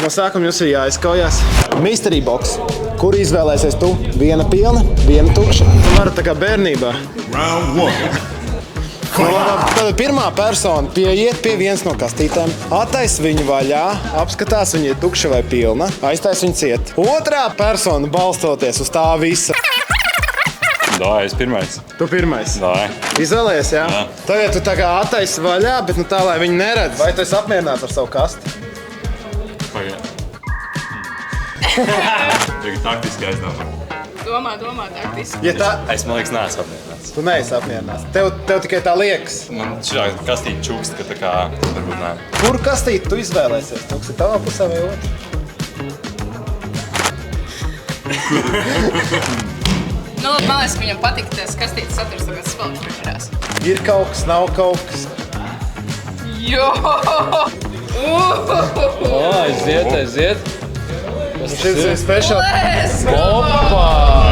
No sākuma jums ir jāizkaujās. Mystery box. Kur izvēlēsies tu? Viena pilna, viena tukša. Tu vari tā kā bērnībā. Round 1. Tad pirmā persona pieiet pie vienas no kastītēm, attaisa viņu vaļā, apskatās, viņa ir tukša vai pilna, aiztaisa viņu ciet. Otrā persona balstoties uz tā visa. Dai, es pirmais. Tu pirmais. Dai. Izvēlējies, jā? Jā. Tagad tu tā kā attaisi vaļā, bet tā, lai viņi neredz. Vai tu esi apmierināts ar savu kasti? Pagaid. Tagad taktiski aizdomā. Domā taktiski. Ja tā, Es, man liekas, neesmu apmierināts. tu neesi apmierināts. Tev tikai tā liekas. Man šī kastīte čukst, ka tā kā varbūt nē. Kuru kastīti tu izvēlēsies? Tu esi tavā pusē vai otrā? Nu, man liekas, ka viņam patīk tas kastītes saturs, tāpēc spēlēt priekšās. Ir kaut kas, nav kaut kas. Jo! Aiziet. Šis ir speciāls. Let's go! Opa!